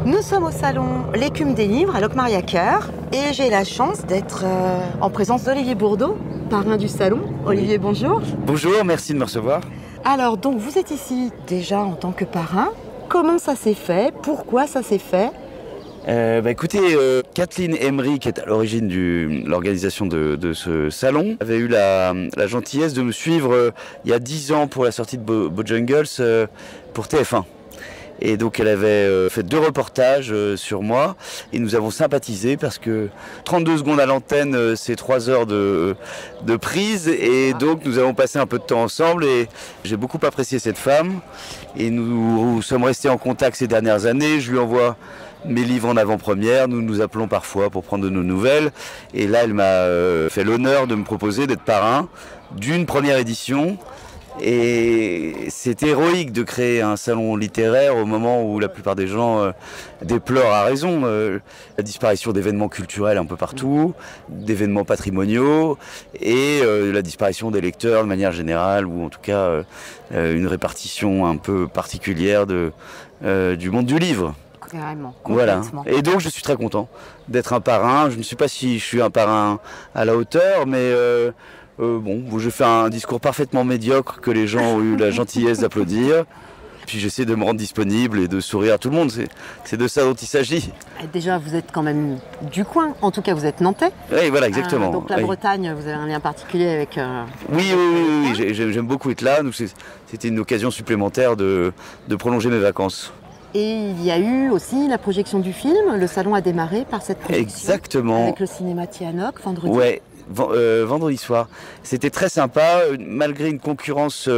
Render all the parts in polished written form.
Nous sommes au salon L'écume des livres à Locmariaqueur et j'ai la chance d'être en présence d'Olivier Bourdeau, parrain du salon. Olivier, bonjour. Bonjour, merci de me recevoir. Alors donc vous êtes ici déjà en tant que parrain. Comment ça s'est fait? Pourquoi ça s'est fait? Écoutez, Kathleen Emery, qui est à l'origine de l'organisation de ce salon, avait eu la gentillesse de me suivre il y a 10 ans pour la sortie de Bojangles pour TF1. Et donc elle avait fait 2 reportages sur moi et nous avons sympathisé parce que 32 secondes à l'antenne, c'est 3 heures de prise et donc nous avons passé un peu de temps ensemble et j'ai beaucoup apprécié cette femme et nous sommes restés en contact ces dernières années. Je lui envoie mes livres en avant-première, nous nous appelons parfois pour prendre de nos nouvelles et là elle m'a fait l'honneur de me proposer d'être parrain d'une première édition. Et c'est héroïque de créer un salon littéraire au moment où la plupart des gens déplorent à raison la disparition d'événements culturels un peu partout, d'événements patrimoniaux et la disparition des lecteurs de manière générale ou en tout cas une répartition un peu particulière du monde du livre. Carrément, voilà. Et donc je suis très content d'être un parrain. Je ne sais pas si je suis un parrain à la hauteur, mais je fais un discours parfaitement médiocre que les gens ont eu la gentillesse d'applaudir. Puis j'essaie de me rendre disponible et de sourire à tout le monde. C'est de ça dont il s'agit. Déjà, vous êtes quand même du coin. En tout cas, vous êtes nantais. Oui, voilà, exactement. Donc la Bretagne, vous avez un lien particulier avec... Oui, j'aime beaucoup être là. C'était une occasion supplémentaire de prolonger mes vacances. Et il y a eu aussi la projection du film. Le salon a démarré par cette projection. Exactement. Avec le cinéma Tianoc, vendredi. Ouais. Vendredi soir. C'était très sympa, malgré une concurrence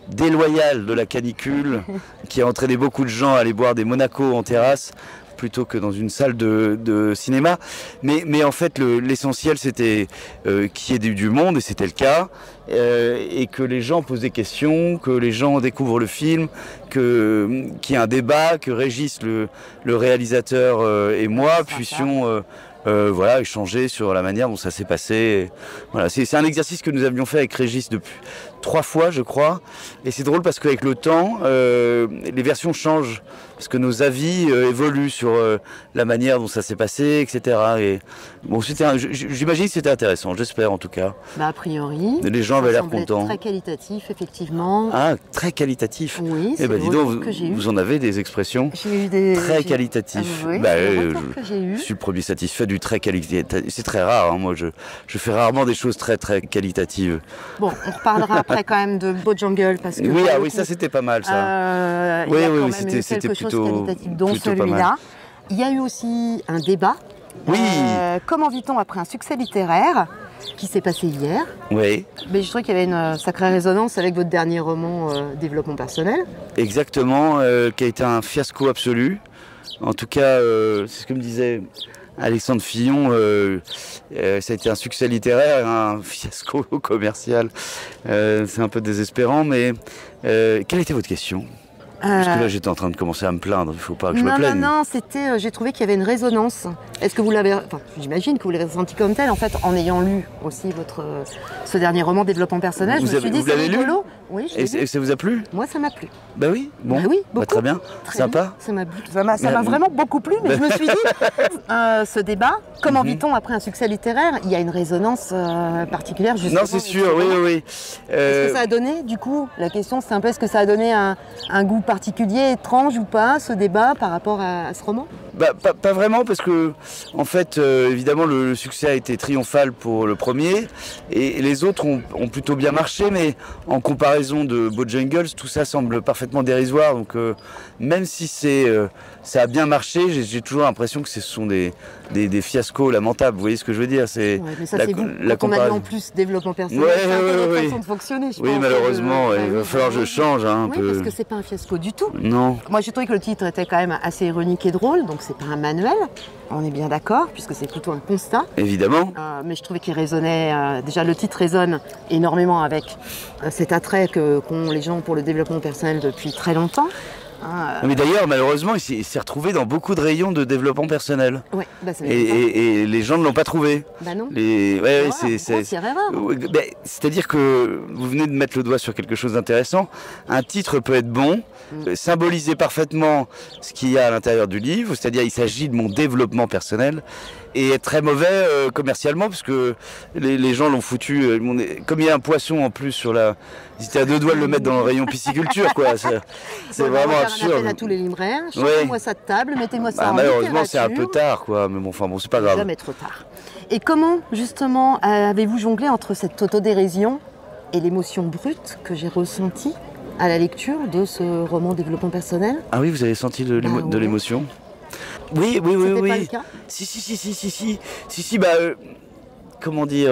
déloyale de la canicule qui a entraîné beaucoup de gens à aller boire des Monaco en terrasse plutôt que dans une salle de cinéma. Mais en fait, l'essentiel, c'était qu'il y ait du monde, et c'était le cas, et que les gens posent des questions, que les gens découvrent le film, qu'il y ait un débat, que Régis, le réalisateur, et moi puissions... échanger sur la manière dont ça s'est passé. Voilà, c'est un exercice que nous avions fait avec Régis depuis 3 fois, je crois. Et c'est drôle parce qu'avec le temps, les versions changent. Parce que nos avis évoluent sur la manière dont ça s'est passé, etc. Et bon, j'imagine que c'était intéressant, j'espère en tout cas. A priori. Les gens avaient l'air contents. Très qualitatif, effectivement. Ah, très qualitatif. Oui, c'est dis donc, vous en avez des expressions. J'ai eu des... Très qualitatif. Oui, je suis le premier satisfait du très qualitatif. C'est très rare, hein. Moi je fais rarement des choses très très qualitatives. Bon, on reparlera après quand même de Bojangles parce que... Oui, ça c'était pas mal ça. Oui, c'était plutôt qualitatif, dont celui-là. Il y a eu aussi un débat. Oui. Comment vit-on après un succès littéraire qui s'est passé hier? Oui. Mais je trouvais qu'il y avait une sacrée résonance avec votre dernier roman Développement personnel. Exactement, qui a été un fiasco absolu. En tout cas, c'est ce que me disait Alexandre Fillon. Ça a été un succès littéraire, un fiasco commercial. C'est un peu désespérant, mais quelle était votre question ? Parce que là, j'étais en train de commencer à me plaindre, il ne faut pas que je me plaigne. Non, c'était, j'ai trouvé qu'il y avait une résonance. Est-ce que vous l'avez... Enfin, j'imagine que vous l'avez ressenti comme tel, en fait, en ayant lu aussi ce dernier roman, Développement personnel. Je me suis dit, c'est rigolo. Oui, et ça vous a plu? Moi, ça m'a plu. Bah oui, bon, oui, très bien, sympa. Ça m'a vraiment beaucoup plu, mais je me suis dit, ce débat, comment vit-on après un succès littéraire? Il y a une résonance particulière, justement. Non, c'est sûr, oui. Est-ce que ça a donné, du coup, la question c'est un peu, est-ce que ça a donné un goût particulier, étrange ou pas, ce débat par rapport à ce roman? Pas vraiment, parce que en fait, évidemment, le succès a été triomphal pour le premier, et les autres ont plutôt bien marché, mais en comparaison de Bojangles, tout ça semble parfaitement dérisoire. Donc, même si ça a bien marché, j'ai toujours l'impression que ce sont des fiascos lamentables. Vous voyez ce que je veux dire? Mais ça, c'est vous. Quand on a lu en plus développement personnel, c'est un peu notre façon de fonctionner, je pense. Oui, malheureusement, il va falloir que je change un peu. Parce que c'est pas un fiasco du tout. Non. Moi, j'ai trouvé que le titre était quand même assez ironique et drôle, donc c'est pas un manuel, on est bien d'accord, puisque c'est plutôt un constat. Évidemment. Mais je trouvais qu'il résonnait, déjà le titre résonne énormément avec cet attrait qu'ont les gens pour le développement personnel depuis très longtemps. Mais d'ailleurs, malheureusement, il s'est retrouvé dans beaucoup de rayons de développement personnel. Ouais, bah, et les gens ne l'ont pas trouvé. Bah non. C'est-à-dire que vous venez de mettre le doigt sur quelque chose d'intéressant. Un titre peut être bon, symboliser parfaitement ce qu'il y a à l'intérieur du livre, c'est-à-dire il s'agit de mon développement personnel, et être très mauvais commercialement, parce que les gens l'ont foutu. Comme il y a un poisson en plus sur la... Ils étaient à deux doigts de le mettre dans le rayon pisciculture, quoi. C'est vraiment absurde. On appelle à tous les libraires, changez-moi ça de table, mettez-moi ça en malheureusement, c'est un peu tard, quoi. Mais bon, c'est pas grave. Jamais trop tard. Et comment, justement, avez-vous jonglé entre cette autodérision et l'émotion brute que j'ai ressentie à la lecture de ce roman développement personnel? Ah oui, vous avez senti de l'émotion? Oui. C'était pas le cas? Si, comment dire,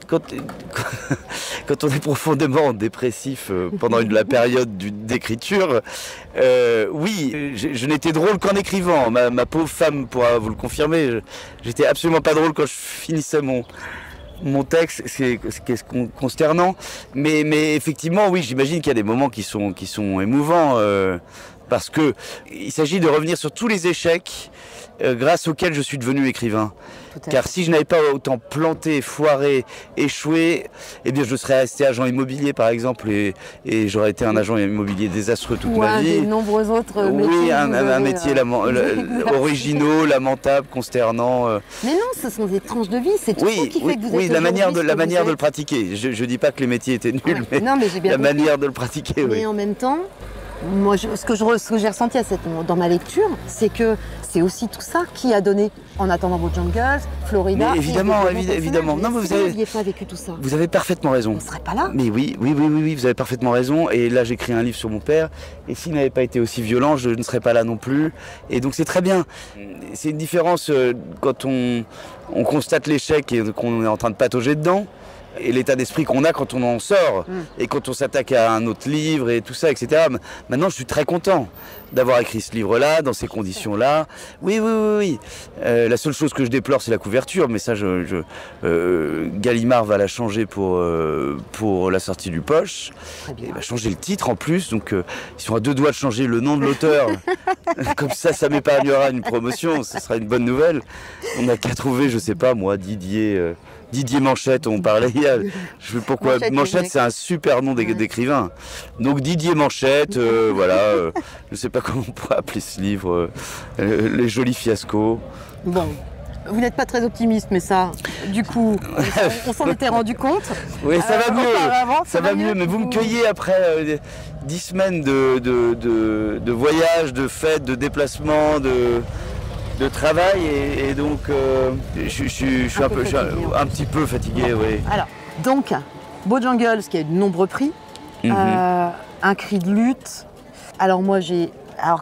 quand on est profondément dépressif pendant la période d'écriture, oui, je n'étais drôle qu'en écrivant. Ma pauvre femme pourra vous le confirmer, j'étais absolument pas drôle quand je finissais mon texte, c'est consternant. Mais effectivement, oui, j'imagine qu'il y a des moments qui sont émouvants, parce que il s'agit de revenir sur tous les échecs grâce auxquels je suis devenu écrivain. Car si je n'avais pas autant planté, foiré, échoué, eh bien je serais resté agent immobilier par exemple, et j'aurais été un agent immobilier désastreux toute ma vie. Ou de nombreux autres métiers. Oui, un métier originaux, lamentable, consternant. Mais non, ce sont des tranches de vie, c'est tout ça qui fait que vous êtes Oui, la manière de le pratiquer. Je dis pas que les métiers étaient nuls, mais la manière de le pratiquer, oui. Mais en même temps, moi, ce que j'ai ressenti dans ma lecture, c'est que c'est aussi tout ça qui a donné, en attendant Bojangles, Florida. Mais évidemment. Non, vous n'aviez pas vécu tout ça. Vous avez parfaitement raison. On ne serait pas là. Mais oui, vous avez parfaitement raison. Et là, j'écris un livre sur mon père. Et s'il n'avait pas été aussi violent, je ne serais pas là non plus. Et donc, c'est très bien. C'est une différence quand on constate l'échec et qu'on est en train de patauger dedans. Et l'état d'esprit qu'on a quand on en sort, et quand on s'attaque à un autre livre et tout ça, etc. Maintenant, je suis très content d'avoir écrit ce livre-là, dans ces conditions-là. Oui. La seule chose que je déplore, c'est la couverture, mais ça, Gallimard va la changer pour la sortie du Poche. Il va changer le titre en plus, donc ils sont à deux doigts de changer le nom de l'auteur. Comme ça m'épargnera une promotion, ce sera une bonne nouvelle. On n'a qu'à trouver, je sais pas moi, Didier Manchette, on parlait hier. Je sais pourquoi. Manchette, c'est un super nom d'écrivain. Donc Didier Manchette, voilà. Je sais pas comment on pourrait appeler ce livre. Les jolis fiascos. Bon. Vous n'êtes pas très optimiste, mais ça, du coup, on s'en était rendu compte. Oui, ça va mieux. Ça va mieux, mais vous me cueillez après 10 semaines de voyages, de fêtes, de déplacements, de travail, et donc je suis un petit peu fatigué, oui. Alors, donc, Bojangles, qui a eu de nombreux prix, un cri de lutte. Alors moi,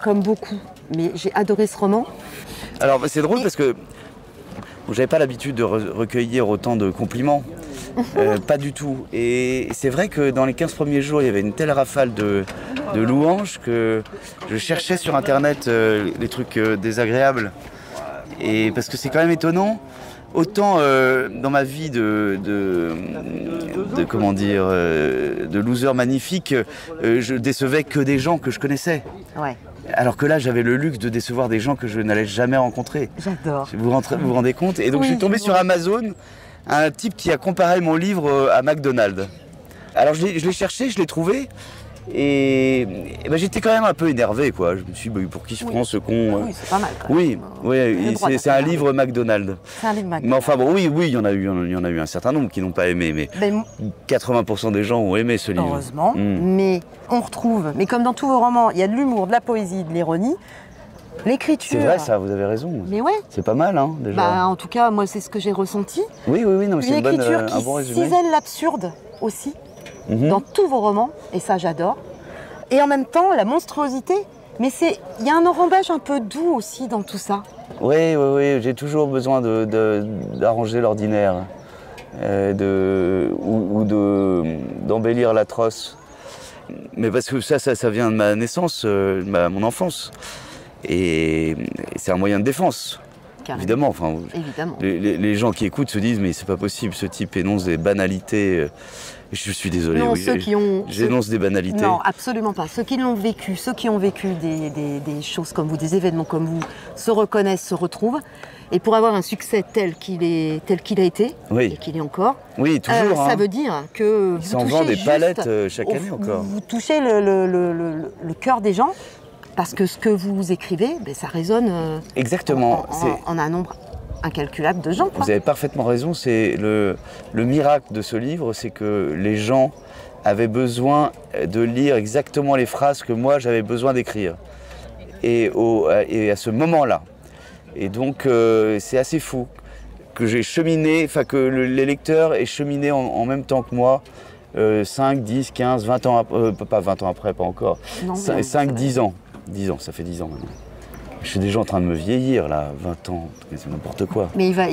comme beaucoup, mais j'ai adoré ce roman. Alors c'est drôle parce que j'avais pas l'habitude de recueillir autant de compliments. Pas du tout. Et c'est vrai que dans les 15 premiers jours, il y avait une telle rafale de louanges que je cherchais sur Internet les trucs désagréables. Et parce que c'est quand même étonnant. Autant dans ma vie de loser magnifique, je décevais que des gens que je connaissais. Ouais. Alors que là, j'avais le luxe de décevoir des gens que je n'allais jamais rencontrer. J'adore. Vous vous rendez compte? Et donc je suis tombé sur Amazon, un type qui a comparé mon livre à McDonald's. Alors je l'ai cherché, je l'ai trouvé. Et j'étais quand même un peu énervé, quoi. Je me suis dit, pour qui se prend ce con? Oui, c'est pas mal. Oui, c'est un livre McDonald's. C'est un livre McDonald's. Mais enfin bon, oui, il y en a eu un certain nombre qui n'ont pas aimé, mais 80% des gens ont aimé ce livre. Heureusement, mais on retrouve, mais comme dans tous vos romans, il y a de l'humour, de la poésie, de l'ironie. L'écriture. C'est vrai, ça, vous avez raison. Mais ouais. C'est pas mal, hein, déjà. En tout cas, moi, c'est ce que j'ai ressenti. Oui, non, c'est une écriture qui cisèle l'absurde aussi. Dans tous vos romans, et ça j'adore. Et en même temps, la monstruosité, mais il y a un enrobage un peu doux aussi dans tout ça. Oui, j'ai toujours besoin d'arranger l'ordinaire, ou d'embellir l'atroce. Mais parce que ça vient de ma naissance, mon enfance. Et c'est un moyen de défense. carrément. Évidemment, enfin, Évidemment. Les gens qui écoutent se disent mais c'est pas possible, ce type énonce des banalités. Je suis désolé, non, oui, j'énonce des banalités. Non, absolument pas. Ceux qui l'ont vécu, ceux qui ont vécu des choses comme vous, des événements comme vous, se reconnaissent, se retrouvent. Et pour avoir un succès tel qu'il a été, oui. et qu'il est encore, oui, toujours, ça veut dire que ils s'en vendent des palettes chaque année encore. Vous touchez le cœur des gens, parce que ce que vous écrivez, ben, ça résonne exactement. en un nombre incalculable de gens. Quoi. Vous avez parfaitement raison, c'est le miracle de ce livre, c'est que les gens avaient besoin de lire exactement les phrases que moi j'avais besoin d'écrire. Et à ce moment-là. Et donc c'est assez fou que j'ai cheminé, enfin que les lecteurs aient cheminé en même temps que moi, 5, 10, 15, 20 ans après, pas 20 ans après, pas encore, 5, 10 ans. 10 ans, ça fait 10 ans maintenant. Je suis déjà en train de me vieillir là, 20 ans, c'est n'importe quoi. Mais il va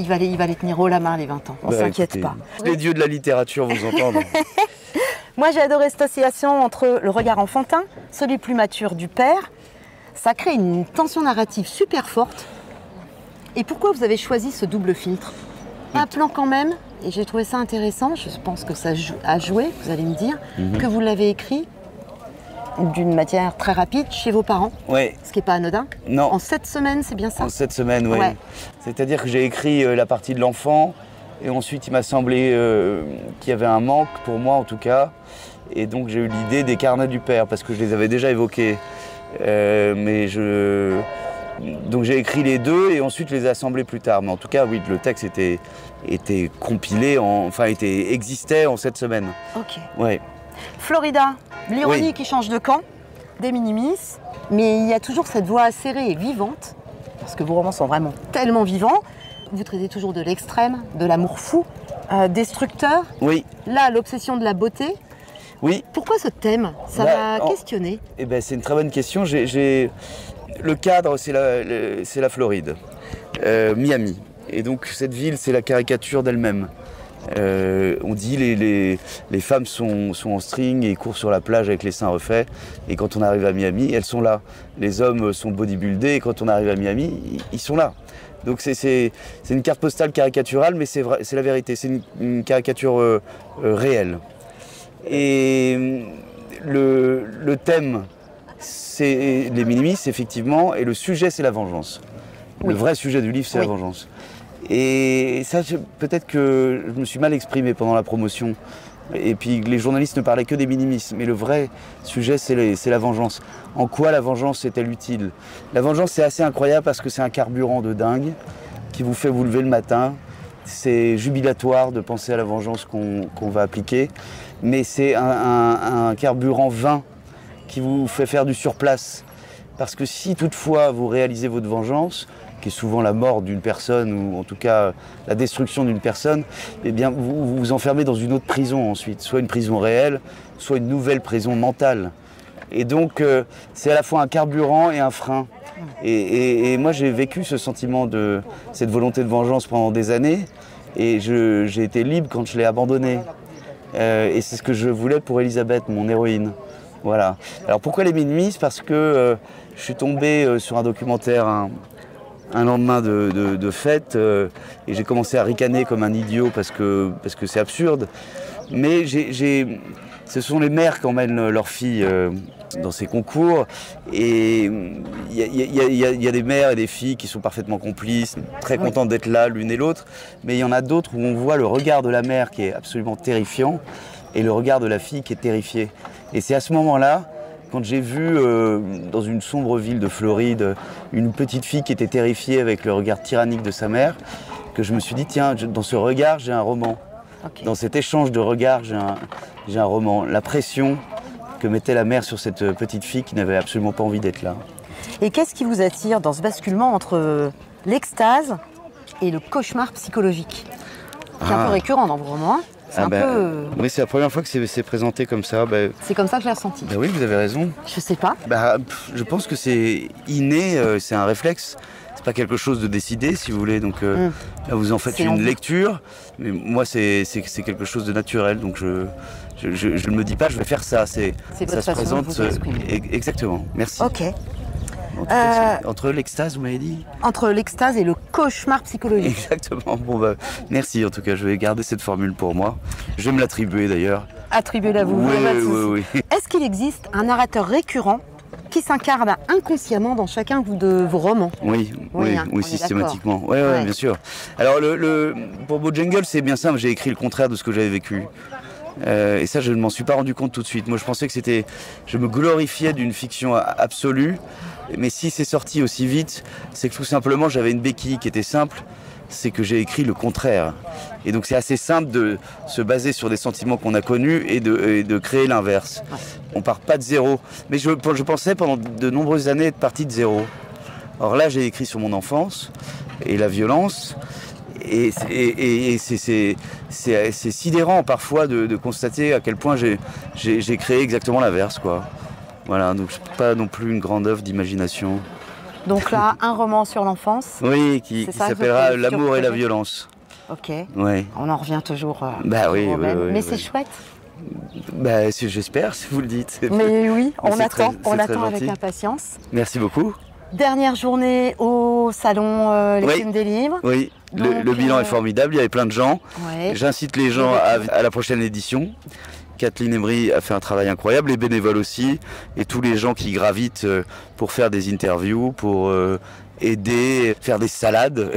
les tenir haut la main les 20 ans, on s'inquiète pas. Les dieux de la littérature vous entendent. Moi j'ai adoré cette association entre le regard enfantin, celui plus mature du père. Ça crée une tension narrative super forte. Et pourquoi vous avez choisi ce double filtre? Un plan quand même, et j'ai trouvé ça intéressant, je pense que ça a joué, vous allez me dire, que vous l'avez écrit d'une manière très rapide chez vos parents, ouais. Ce qui n'est pas anodin. Non. En 7 semaines, c'est bien ça? En 7 semaines, oui. Ouais. C'est-à-dire que j'ai écrit la partie de l'enfant, et ensuite il m'a semblé qu'il y avait un manque, pour moi en tout cas, et donc j'ai eu l'idée des carnets du père, parce que je les avais déjà évoqués. Donc j'ai écrit les deux et ensuite je les ai assemblés plus tard. Mais en tout cas, oui, le texte était compilé, existait en 7 semaines. Ok. Ouais. Florida, l'ironie qui change de camp, des minimis, mais il y a toujours cette voix acérée et vivante, parce que vos romans sont vraiment tellement vivants. Vous traitez toujours de l'extrême, de l'amour fou, destructeur. Oui. Là, l'obsession de la beauté. Oui. Pourquoi ce thème? Ça m'a questionné. Eh ben, c'est une très bonne question. Le cadre, c'est la Floride, Miami. Et donc cette ville, c'est la caricature d'elle-même. On dit les femmes sont en string et courent sur la plage avec les seins refaits. Et quand on arrive à Miami, elles sont là. Les hommes sont bodybuildés et quand on arrive à Miami, ils sont là. Donc c'est une carte postale caricaturale, mais c'est la vérité. C'est une caricature réelle. Et le thème, c'est les minimis, effectivement, et le sujet, c'est la vengeance. Oui. Le vrai sujet du livre, c'est la vengeance. Et ça, peut-être que je me suis mal exprimé pendant la promotion. Et puis les journalistes ne parlaient que des minimis. Mais le vrai sujet, c'est la vengeance. En quoi la vengeance est-elle utile? La vengeance, c'est assez incroyable parce que c'est un carburant de dingue qui vous fait vous lever le matin. C'est jubilatoire de penser à la vengeance qu'on va appliquer. Mais c'est un carburant vain qui vous fait faire du surplace. Parce que si toutefois vous réalisez votre vengeance, qui est souvent la mort d'une personne, ou en tout cas la destruction d'une personne, eh bien vous vous enfermez dans une autre prison ensuite, soit une prison réelle, soit une nouvelle prison mentale. Et donc c'est à la fois un carburant et un frein. Et moi j'ai vécu ce sentiment de cette volonté de vengeance pendant des années, et j'ai été libre quand je l'ai abandonné. Et c'est ce que je voulais pour Elisabeth, mon héroïne. Voilà. Alors pourquoi les minimis? Parce que je suis tombé sur un documentaire un lendemain de fête et j'ai commencé à ricaner comme un idiot parce que c'est absurde. Mais ce sont les mères qui emmènent leurs filles dans ces concours et il y a des mères et des filles qui sont parfaitement complices, très contentes d'être là l'une et l'autre, mais il y en a d'autres où on voit le regard de la mère qui est absolument terrifiant et le regard de la fille qui est terrifiée. Et c'est à ce moment-là, quand j'ai vu dans une sombre ville de Floride une petite fille qui était terrifiée avec le regard tyrannique de sa mère, que je me suis dit, tiens, dans ce regard, j'ai un roman. Okay. Dans cet échange de regards, j'ai un roman. La pression que mettait la mère sur cette petite fille qui n'avait absolument pas envie d'être là. Et qu'est-ce qui vous attire dans ce basculement entre l'extase et le cauchemar psychologique? C'est un peu récurrent dans vos romans. Oui, c'est la première fois que c'est présenté comme ça. C'est comme ça que je l'ai ressenti. Oui, vous avez raison. Je sais pas. Je pense que c'est inné, c'est un réflexe. C'est pas quelque chose de décidé, si vous voulez. Donc là, vous en faites une lecture. Mais moi, c'est quelque chose de naturel. Donc je ne me dis pas, je vais faire ça. C'est votre façon de vous exprimer. Exactement. Merci. Ok. En tout cas, entre l'extase, vous m'avez dit? Entre l'extase et le cauchemar psychologique. Exactement. Bon, bah, merci en tout cas, je vais garder cette formule pour moi. Je vais me l'attribuer d'ailleurs. Attribuez-la vous. Oui, pas de souci. oui. Est-ce qu'il existe un narrateur récurrent qui s'incarne inconsciemment dans chacun de vos romans? Oui, hein, on est systématiquement. Oui, Ouais. bien sûr. Alors, pour Bojangles, c'est bien simple, j'ai écrit le contraire de ce que j'avais vécu. Et ça, je ne m'en suis pas rendu compte tout de suite. Moi, je pensais que c'était... Je me glorifiais d'une fiction absolue, mais si c'est sorti aussi vite, c'est que tout simplement, j'avais une béquille qui était simple, c'est que j'ai écrit le contraire. Et donc, c'est assez simple de se baser sur des sentiments qu'on a connus et de créer l'inverse. On part pas de zéro. Mais je pensais pendant de nombreuses années être parti de zéro. Or là, j'ai écrit sur mon enfance et la violence. Et c'est sidérant parfois de constater à quel point j'ai créé exactement l'inverse, quoi. Voilà, donc pas non plus une grande œuvre d'imagination. Donc là, un roman sur l'enfance. Oui, qui s'appellera L'amour et la violence. Ok. Ouais. On en revient toujours bah oui, au même. Mais oui. c'est chouette. Bah, j'espère, si vous le dites. Mais oui, on attend avec gentil. impatience. Merci beaucoup. Dernière journée au salon Les Plumes des Livres. Oui, Donc, le bilan est formidable, il y avait plein de gens. Ouais. J'incite les gens à la prochaine édition. Kathleen Emery a fait un travail incroyable, les bénévoles aussi, et tous les gens qui gravitent pour faire des interviews, pour aider, faire des salades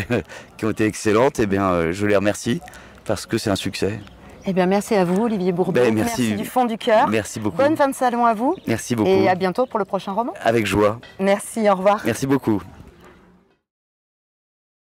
qui ont été excellentes, eh bien, je les remercie parce que c'est un succès. Eh bien, merci à vous, Olivier Bourdeau. Merci du fond du cœur. Merci beaucoup. Bonne fin de salon à vous. Merci beaucoup. Et à bientôt pour le prochain roman. Avec joie. Merci, au revoir. Merci beaucoup.